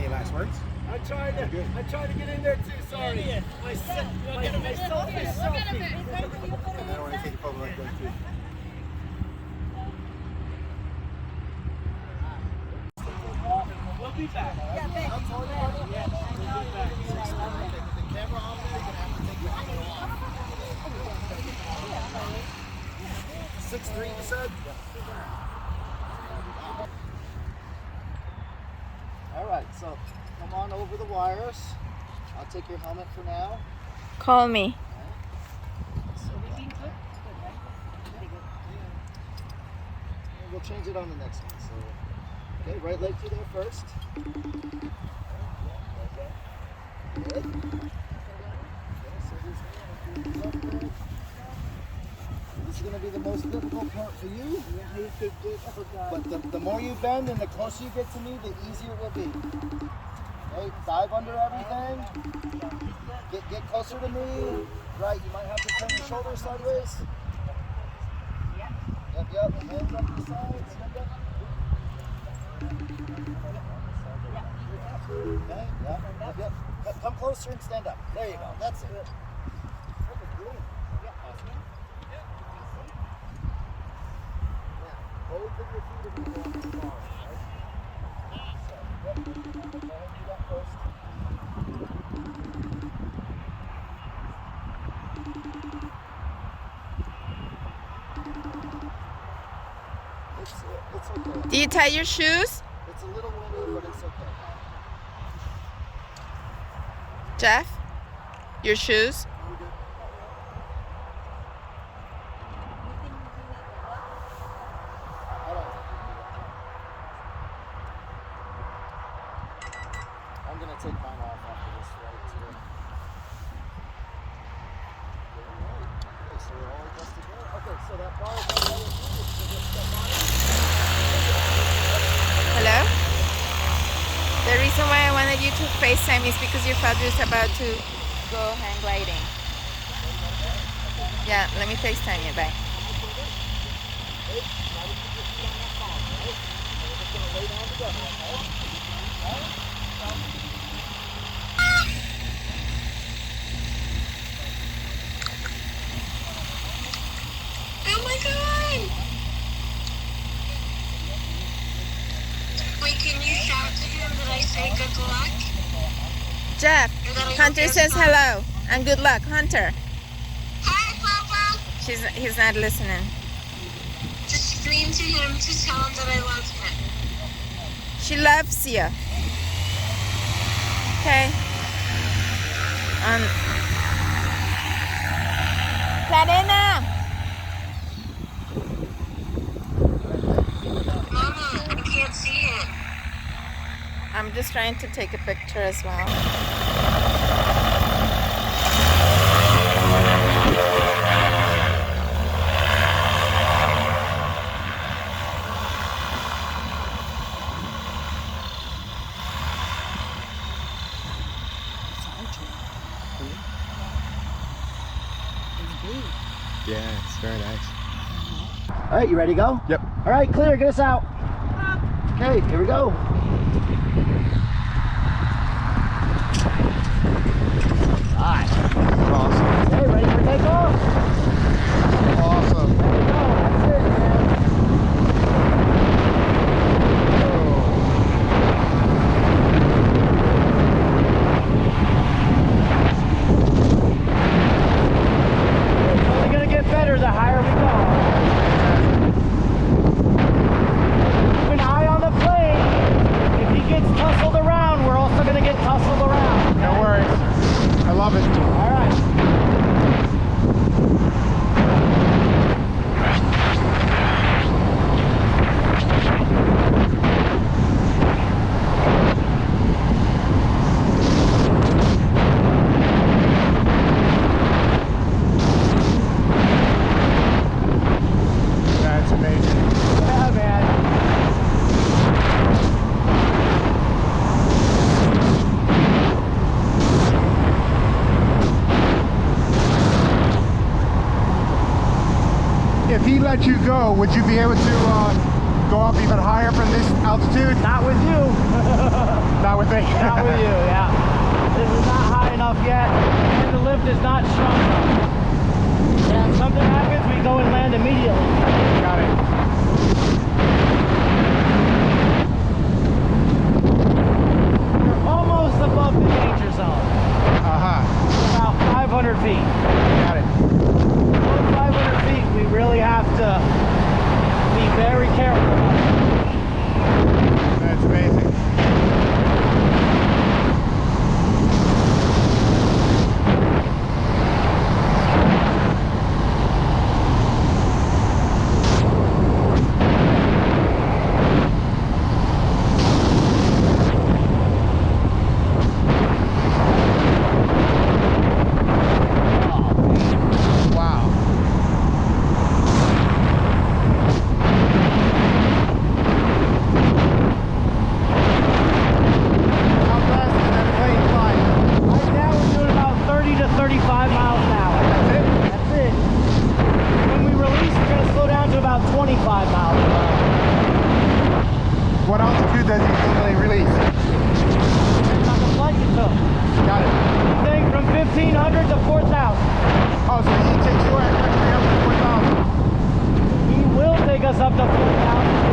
Any last words? I tried to get in there too. Sorry. My selfie. And I don't want to take a photo like that too. We'll be back. Yeah, thanks. We'll be back. The camera on there, you're gonna have to take your camera off. 6'3", you said? All right, so come on over the wires. I'll take your helmet for now. Call me. We'll change it on the next one. So, okay, right leg through there first. Good. This is going to be the most difficult part for you. But the more you bend and the closer you get to me, the easier it will be. Okay, dive under everything. Get closer to me. Right, you might have to turn your shoulders sideways. Yep. Hands up the sides. Okay, yep. Come closer and stand up. There you go. That's it. Both of your feet are going to the bar, right? So, go ahead and do that first. It's okay. Do you tie your shoes? It's a little windy, but it's okay. Jeff? Your shoes? I'm going to take mine off after this, right? Too. Okay, so we're all adjusted there. Okay, so that bar is on the other side. So just step on it. Hello? The reason why I wanted you to FaceTime is because your father is about to go hang gliding. Yeah, let me FaceTime you. Bye. Oh my god! Wait, can you shout to him that I say good luck? Jeff, Hunter says hello and good luck. Hunter. Hi, Papa! He's not listening. Just scream to him to tell him that I love him. She loves you. Okay. Clarena. Mama, I can't see it. I'm just trying to take a picture as well. Yeah, it's very nice. All right, you ready to go? Yep. All right, clear. Get us out. Okay, here we go. Awesome. Okay, ready for takeoff? Awesome. There we go. That's it, man. It's only going to get better the higher we go. Keep an eye on the plane. If he gets tussled around, we're also going to get tussled around. No worries. I love it. All right. That's amazing. Yeah, man. If he let you go, would you be able to go up even higher from this altitude? Not with you. Not with me. Not with you, yeah. This is not high enough yet, and the lift is not strong enough. Yeah, if something happens, we go and land immediately. Got it. We're almost above the danger zone. About 500 feet. Got it. Below 500 feet, we really have to be very careful about it. That's amazing. What altitude does he normally release? Depends on the flight you took. Got it. Anything from 1,500 to 4,000. Oh, so he takes you actually up to 4,000. He will take us up to 4,000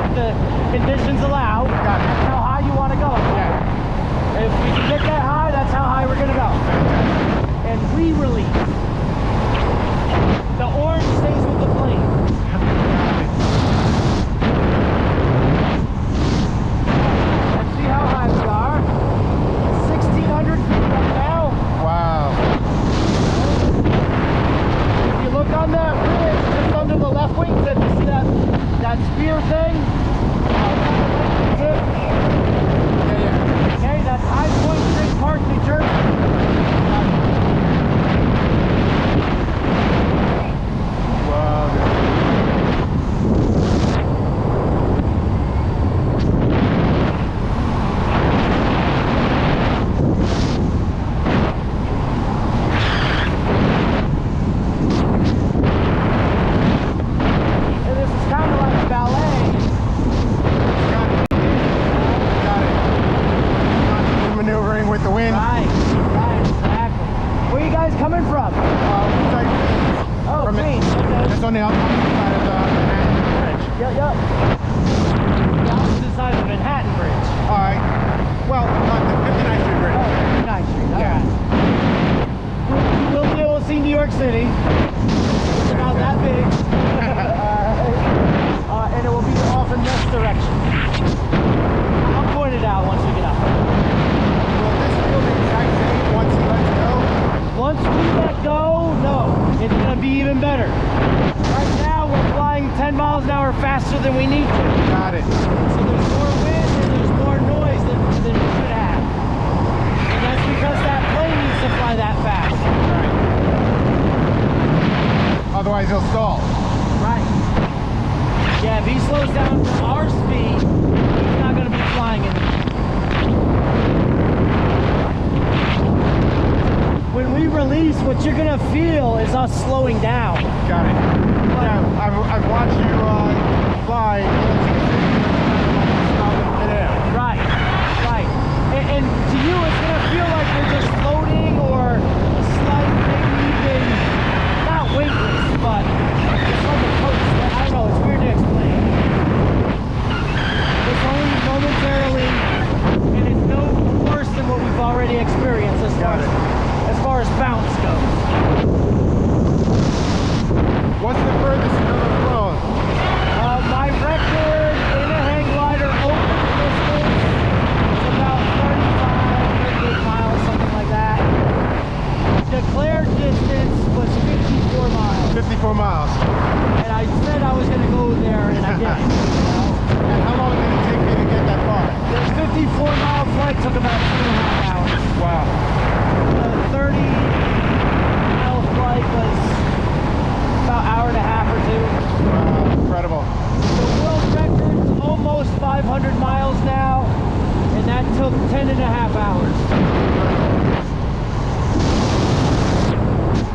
if the conditions allow. Got it. That's how high you want to go. Yeah. If we can get that high, that's how high we're going to go. And we release. The orange stays with the plane. Let's see how high we are. 1,600 feet right now. Wow. If you look on that ridge, just under the left wingtip, you see that spear thing? Okay, that's High Point State Park, New Jersey. And this is kind of like a ballet. Maneuvering with the wind. Right, exactly. Where are you guys coming from? Oh, From Queens. Okay. That's on the opposite side of the Manhattan Bridge. Yep. The opposite side of the Manhattan Bridge. All right. Well, not the 59th Street Bridge. 59th Street. Yeah. Alright. You will be able to see New York City. It's about that big. And it will be off in this direction. I'll point it out once we get up. Will this feel the exact same once he lets go? Once we let go, no. It's going to be even better. Right now, we're flying 10 miles an hour faster than we need to. Got it. So there's more wind and there's more noise than we should have. And that's because that plane needs to fly that fast. Right. Otherwise, he'll stall. Right. Yeah, if he slows down to our speed, he's not going to be flying in. When we release, what you're going to feel is us slowing down. Got it. Yeah, I've watched you fly. Stop in midair. Right. And to you, it's going to feel like you're just floating or a slight, maybe even, not weightless, but it's like a coach. I don't know, it's weird to explain. It's only momentarily, and it's no worse than what we've already experienced as far as bounce goes. What's the furthest you've ever flown? My record in a hang glider open distance is about 38 miles, something like that. Declared distance was 54 miles. 54 miles. And I said I was going to go there, and I did. And how long did it take me to get that far? The 54-mile flight took about 2.5 hours. Wow. The 30-mile flight was about an hour and a half or two. Wow, incredible. The world record's almost 500 miles now, and that took 10.5 hours.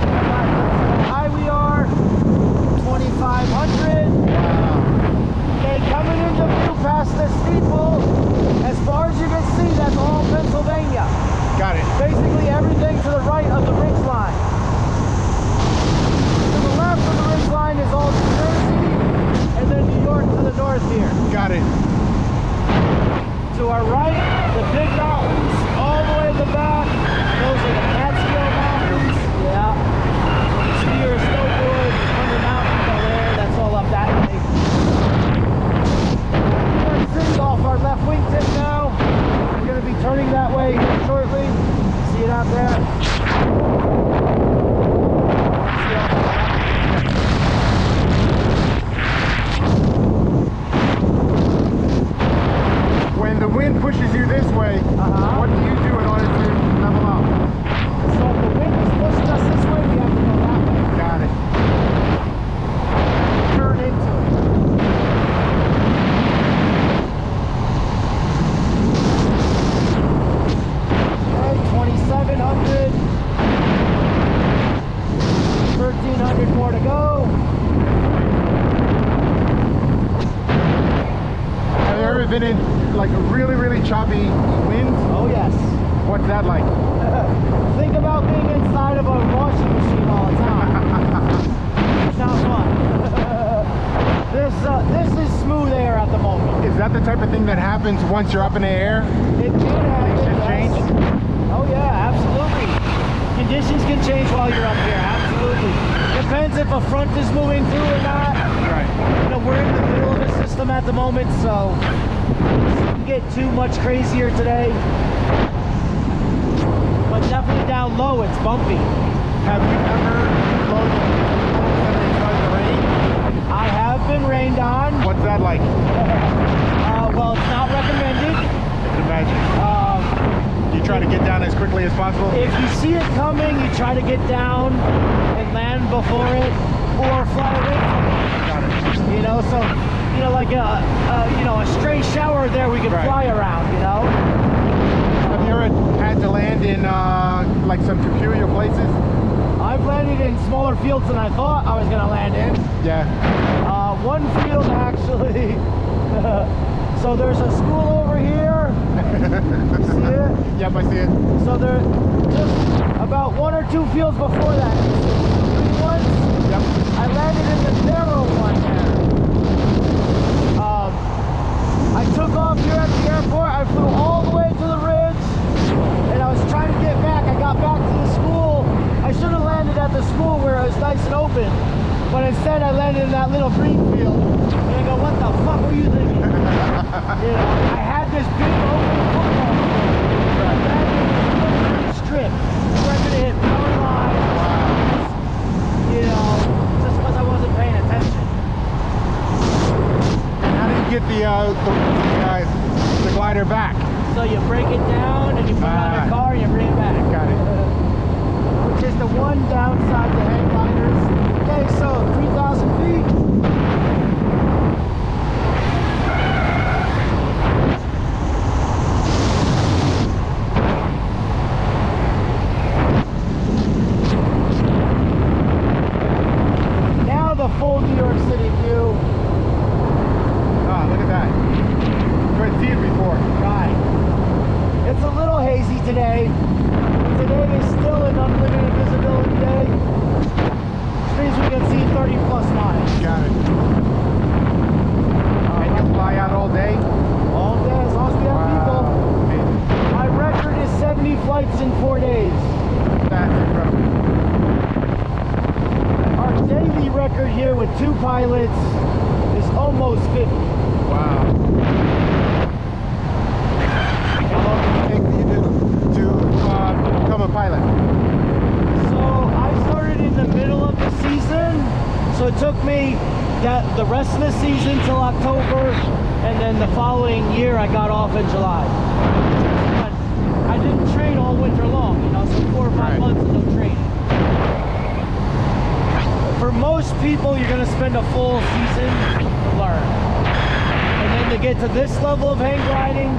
How high we are, 2,500. Okay, coming into view past the steeple, as far as you can see, that's all Pennsylvania. choppy winds? Oh yes. What's that like? Think about being inside of a washing machine all the time. It's not fun. This is smooth air at the moment. Is that the type of thing that happens once you're up in the air? It can happen. Things Yes. change? Oh yeah, absolutely. Conditions can change while you're up here. Absolutely. Depends if a front is moving through or not. Right. You know, we're in the middle of the system at the moment, so it shouldn't get too much crazier today. But definitely down low, it's bumpy. Have you ever flown inside the rain? I have been rained on. What's that like? Well, it's not recommended. I can imagine. You try to get down as quickly as possible? If you see it coming, you try to get down and land before it, or fly away from it. Got it. You know, so like a stray shower there, we could Right. fly around. You know. Have you ever had to land in like some peculiar places? I've landed in smaller fields than I thought I was gonna land in. Yeah. One field actually. So there's a school over here. You see it? Yep, I see it. So there, just about 1 or 2 fields before that. Once Yep. I landed in the narrow one there. I took off here at the airport. I flew all the way to the ridge, and I was trying to get back. I got back to the school. I should have landed at the school where it was nice and open, but instead I landed in that little green field. And I go, what the fuck were you thinking? You know, I had this big open football field. I landed in a strip. Where I could have hit power lines. You know, just because I wasn't paying attention. And how do you get the glider back? So you break it down and you put it on your car and you bring it back. Got it. Which is the one downside to hang gliders. Okay, so 3,000 feet. Now the full New York City view. Oh, look at that. Couldn't see it before. Right. It's a little hazy today. Today is still an unlimited visibility day, which means we can see 30 plus miles. Got it. And you fly out all day? All day, as long as we have people. Wow. My record is 70 flights in 4 days. That's incredible. Our daily record here with 2 pilots is almost 50. Wow. How long did it take you to become a pilot? So I started in the middle of the season, so it took me the rest of the season till October, and then the following year I got off in July. But I didn't train all winter long, you know, so 4 or 5 Right. months of no training. For most people, you're going to spend a full season to learn. And then to get to this level of hang gliding,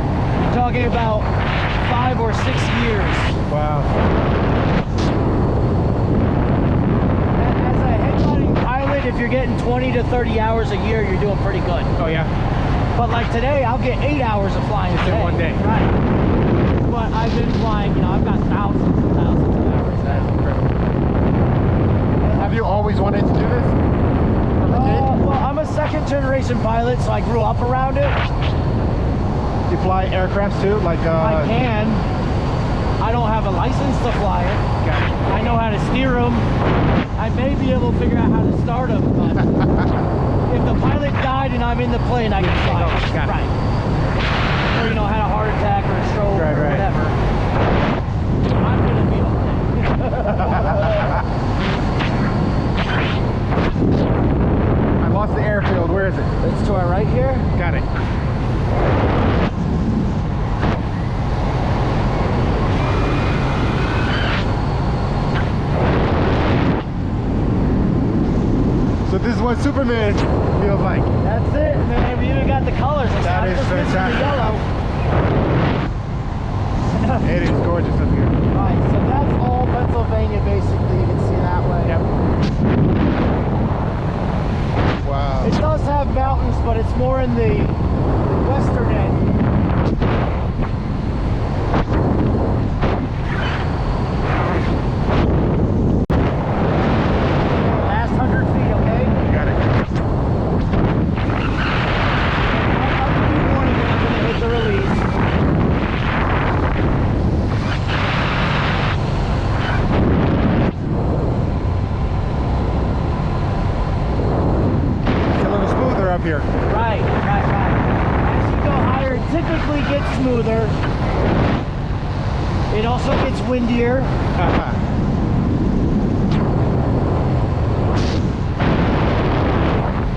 you're talking about 5 or 6 years. Wow. As a hang gliding pilot, if you're getting 20 to 30 hours a year, you're doing pretty good. Oh, yeah? But like today, I'll get 8 hours of flying Just in today. one day. Right. But I've been flying, you know, I've got thousands and thousands of hours. That's incredible. Have you always wanted to do this? From a kid? Well, I'm a second generation pilot, so I grew up around it. You fly aircrafts too? Like I can. I don't have a license to fly it. Got it. I know how to steer them. I may be able to figure out how to start them, but if the pilot died and I'm in the plane, I can fly it. Got it. Right. Or, you know, had a heart attack or a stroke Right, or right. whatever. I'm going to be okay. I lost the airfield. Where is it? It's to our right here. Got it. So this is what Superman feels like. That's it, man. We even got the colors. It's That not is just missing fantastic. the yellow. It is gorgeous up here. Right, so that's all Pennsylvania, basically. You can see that way. Yep. Wow. It does have mountains, but it's more in the western end. also gets windier.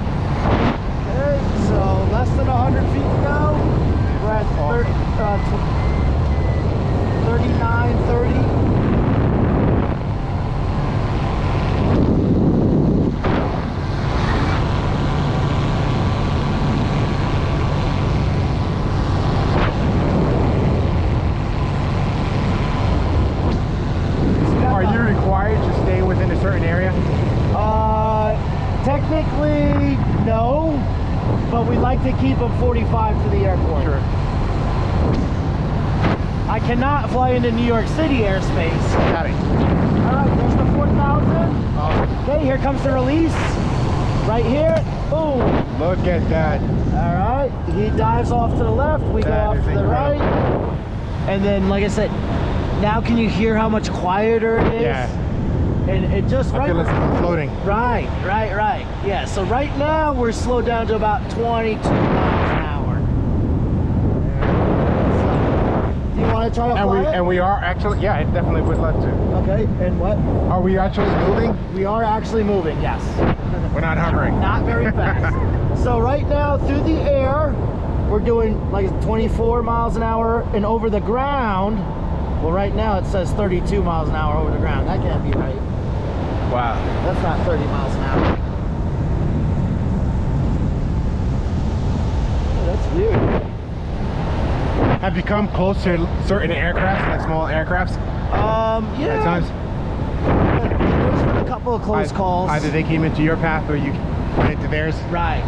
Okay, so less than 100 feet to go. We're at 39, 30. Are you required to stay within a certain area? Technically, no, but we like to keep them 45 to the airport. Sure. I cannot fly into New York City airspace. Got it. All right, there's the 4,000. Okay, here comes the release. Right here. Boom. Look at that. All right, he dives off to the left. We go That off is to the right. incredible. And then, like I said, now can you hear how much quieter it is? Yeah. And it just I feel it's floating. Right. Yeah, so right now we're slowed down to about 22 miles an hour. So, do you want to try to fly it? And we are actually, yeah, I definitely would love to. Okay, and what? Are we actually moving? We are actually moving, yes. We're not hovering. Not very fast. So right now through the air, we're doing like 24 miles an hour, and over the ground, well, right now it says 32 miles an hour over the ground. That can't be right. Wow. That's not 30 miles an hour. Oh, that's weird. Have you come close to certain aircrafts, like small aircrafts? Yeah. At times? There's been a couple of close calls. Either they came into your path or you went into theirs? Right.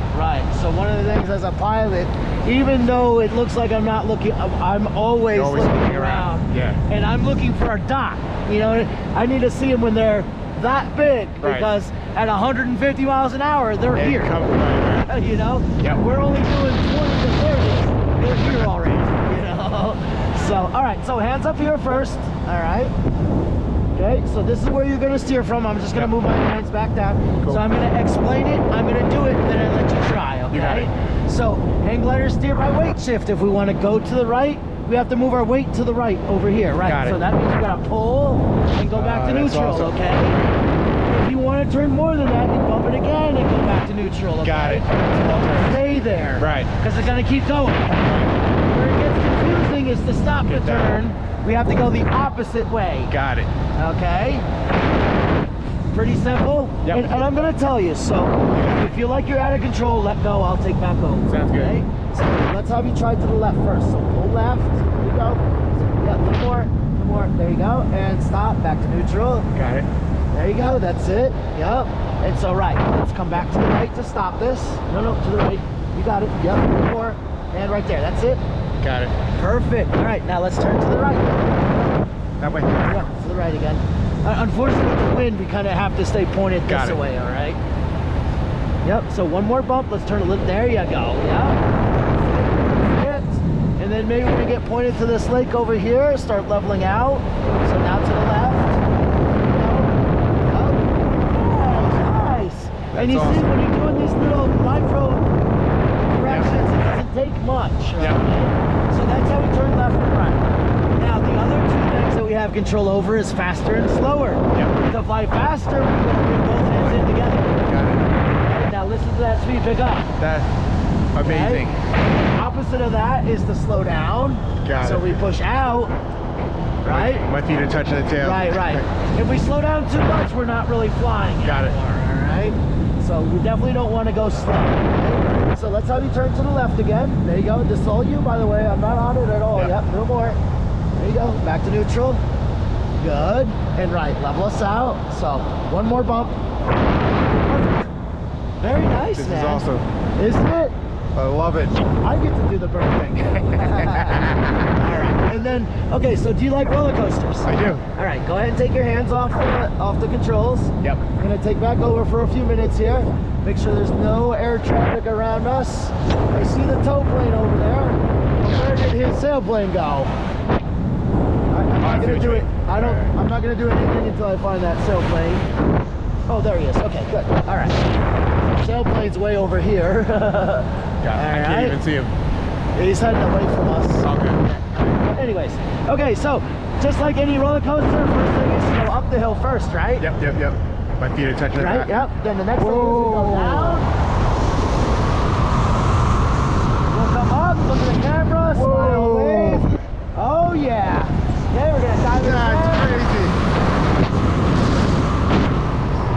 So one of the things as a pilot, even though it looks like I'm not looking, I'm always, You're always looking looking around. Yeah. And I'm looking for a dot. You know, I need to see them when they're that big, Right. because at 150 miles an hour, they're Yeah, here. you're covered right there. You know? Yep. We're only doing 20 to 30. They're here already. You know? So, all right. So hands up here first. All right. Okay. So this is where you're going to steer from. I'm just going to move my hands back down. Cool. So I'm going to explain it. I'm going to do it, and then I let you try. Okay. You got it. So hang glider steer by weight shift. If we want to go to the right, we have to move our weight to the right over here. Right. Got it. So that means you got to pull and go back to That's neutral. awesome. Okay. If you want to turn more than that, you bump it again and go back to neutral. Okay? Got it. So don't stay there. Right. Because it's going to keep going. Where it gets confusing is to stop the Get that. turn. We have to go the opposite way. Got it. Okay. Pretty simple. Yep. And I'm going to tell you. So if you feel like you're out of control, let go. I'll take back over. Sounds good. Okay? So let's have you try to the left first. So pull left. There you go. Yeah, two more. There you go. And stop. Back to neutral. Got it. There you go, that's it. Yep. And so right, let's come back to the right to stop this. No, to the right. You got it. Yep. One more. And right there. That's it. Got it. Perfect. All right, now let's turn to the right. That way. Yeah, to the right again. Unfortunately, with the wind, we kind of have to stay pointed Got this it. way. All right. Yep. So one more bump. Let's turn a little. There you go. Yeah. And then maybe when we get pointed to this lake over here, start leveling out. So now to the left. Nice. And you see, awesome. when you're doing these little micro corrections, it doesn't take much. Right? Yeah. So that's how we turn left and right. Now, the other two things that we have control over is faster and slower. Yep. To fly faster, we're going to bring both hands in together. Got it. Right, now listen to that speed pick up. That's amazing. Okay? Opposite of that is to slow down. Got so it. we push out, right? My feet are touching the tail. Right. If we slow down too much, we're not really flying Got it. anymore, all right? So we definitely don't want to go slow. Okay? So let's have you turn to the left again. There you go. This is all you, by the way. I'm not on it at all. Yep. No more. There you go. Back to neutral. Good. And right. Level us out. So one more bump. Perfect. Very nice, This man. is awesome. Isn't it? I love it. I get to do the bird thing. All right. And then, okay, so do you like roller coasters? I do. All right, go ahead and take your hands off the controls. Yep. I'm gonna take back over for a few minutes here. Make sure there's no air traffic around us. I see the tow plane over there. Where did his sailplane go? I'm not gonna do it. I'm not gonna do anything until I find that sailplane. Oh, there he is. Okay, good. All right. Sailplane's way over here. I can't even see him. He's heading away from us. Okay. Anyways, okay, so just like any roller coaster, first thing is to go up the hill first, right? Yep. My feet are touching the Right, ground. yep. Then the next thing is to go down. We'll come up, look at the camera, smile, wave. Oh yeah. Okay, we're gonna dive in. That's crazy.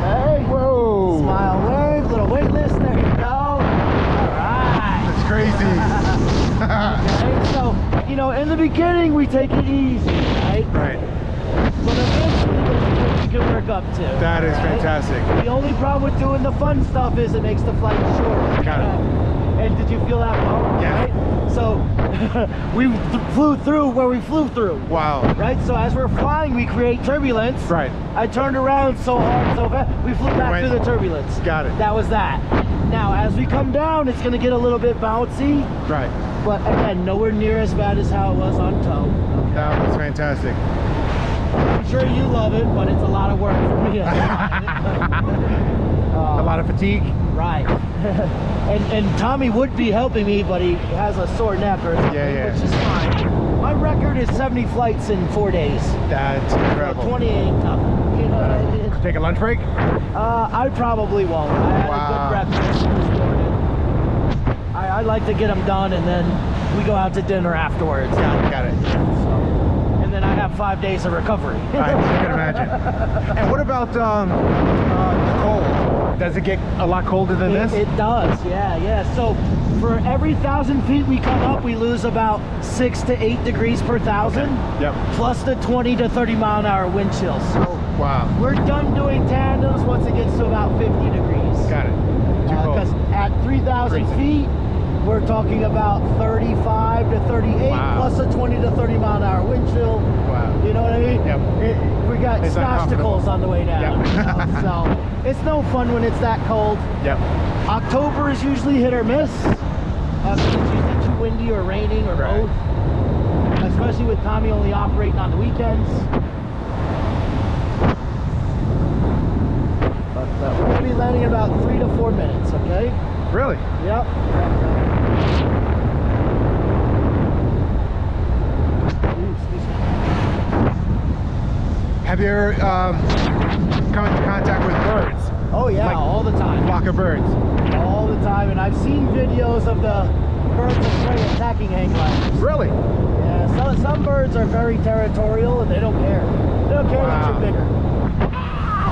Okay. Whoa. Smile, wave, little waitlist, there you go. Alright. That's crazy. Okay, so, you know, in the beginning we take it easy, right? Right. But eventually there's what you can work up to. That is right? fantastic. The only problem with doing the fun stuff is it makes the flight shorter. Got it. And did you feel that bump? Yeah. Right? So we flew through where we flew through. Wow. Right? So as we're flying, we create turbulence. Right. I turned around so hard, so fast, we flew back through the turbulence. Got it. That was that. Now, as we come down, it's going to get a little bit bouncy. Right. But again, nowhere near as bad as how it was on tow. That was fantastic. I'm sure you love it, but it's a lot of work for me. A lot of fatigue. Right. and Tommy would be helping me, but he has a sore neck or something, Yeah. which is fine. My record is 70 flights in 4 days. That's So incredible. 28 nothing. You know, Take a lunch break? I probably won't. I had a good breakfast this morning. I like to get them done, and then we go out to dinner afterwards. Got it. So, and then I have 5 days of recovery. I can imagine. And what about the cold? Does it get a lot colder than this? It does, yeah. So for every 1,000 feet we come up, we lose about 6 to 8 degrees per 1,000. Yep. Plus the 20 to 30 mile an hour wind chills. So Wow. we're done doing tandems once it gets to about 50 degrees. Got it. Too cold. Because at 3,000 feet, we're talking about 35 to 38 Wow. plus a 20 to 30 mile an hour wind chill. Wow. You know what I mean? Yep. We got It's uncomfortable. snotchicles on the way down. Yep. You know? So it's no fun when it's that cold. Yep. October is usually hit or miss. It's usually too windy or raining or Right. both. Especially with Tommy only operating on the weekends. But we're going to be landing in about 3 to 4 minutes, okay? Really? Yep. Have you ever come into contact with birds? Oh yeah, Like all the time. Flock of birds. All the time, and I've seen videos of the birds of prey attacking hang gliders. Really? Yeah, some birds are very territorial and they don't care. They don't care that Wow. you're bigger.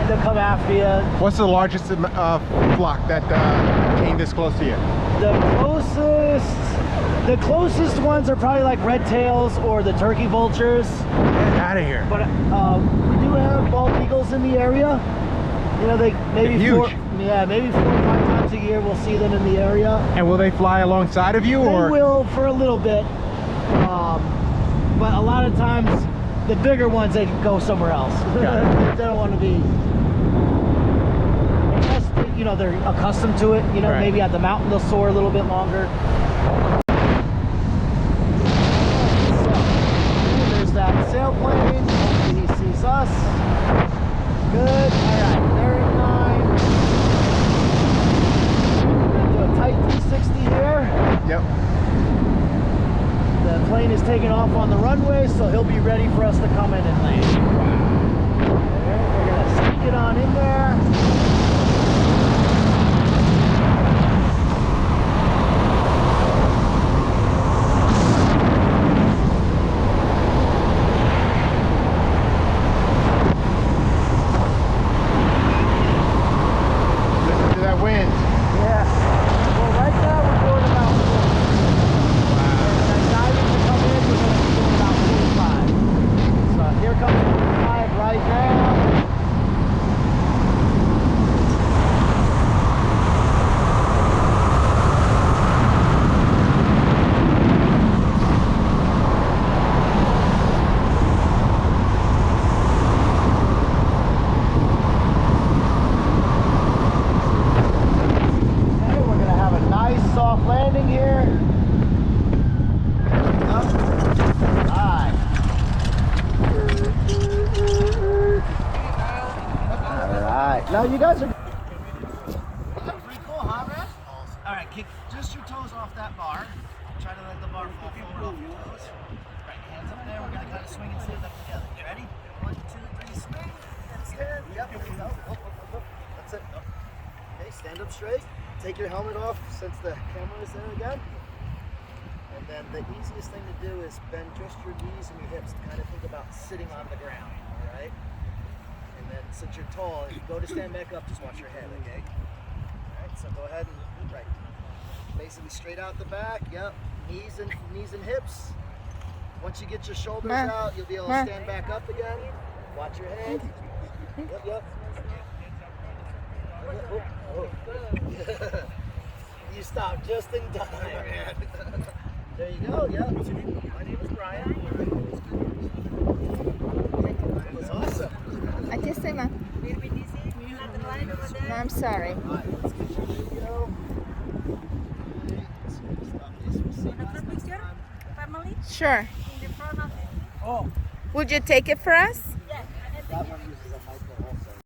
They'll come after you. What's the largest flock that came this close to you? The closest ones are probably like red tails or the turkey vultures. Get out of here. But we do have bald eagles in the area. You know, they maybe They're huge. maybe 4 or 5 times a year we'll see them in the area. And will they fly alongside of you, or? They will for a little bit, but a lot of times the bigger ones they go somewhere else. Got it. They don't want to be. Unless you know they're accustomed to it. You know, Right. maybe at the mountain they'll soar a little bit longer. So, there's that sailplane. Hopefully he sees us. Good. All right. They're in line. We're gonna do a tight 360 here. Yep. The plane is taking off on the runway, so he'll be ready for us to come in and land. Okay, we're gonna sneak it on in there. Listen to that wind. Yeah. Well, right now we're doing about 40. And then diving to come in, we're going to be doing about 45. So here comes 45 right now. Okay, we're going to have a nice soft landing here. Up. Alright. Alright. Now you guys are pretty cool, huh, man? Alright, kick just your toes off that bar. Try to let the bar fall forward off your toes. Right, hands up there. We're going to kind of swing and stand up together. straight. Take your helmet off since the camera is there again. And then the easiest thing to do is bend just your knees and your hips to kind of think about sitting on the ground, all right? And then since you're tall, if you go to stand back up, just watch your head, okay? All right, so go ahead and, right. Basically straight out the back, yep. Knees and hips. Once you get your shoulders out, you'll be able to stand back up again. Watch your head. Yep. Oh. You stopped just in time, man. There you go, yep. My name is Brian. That was awesome. Aquí estoy, ma. No, I'm sorry. All right, let's get your video. Sure. Oh. Would you take it for us? That one,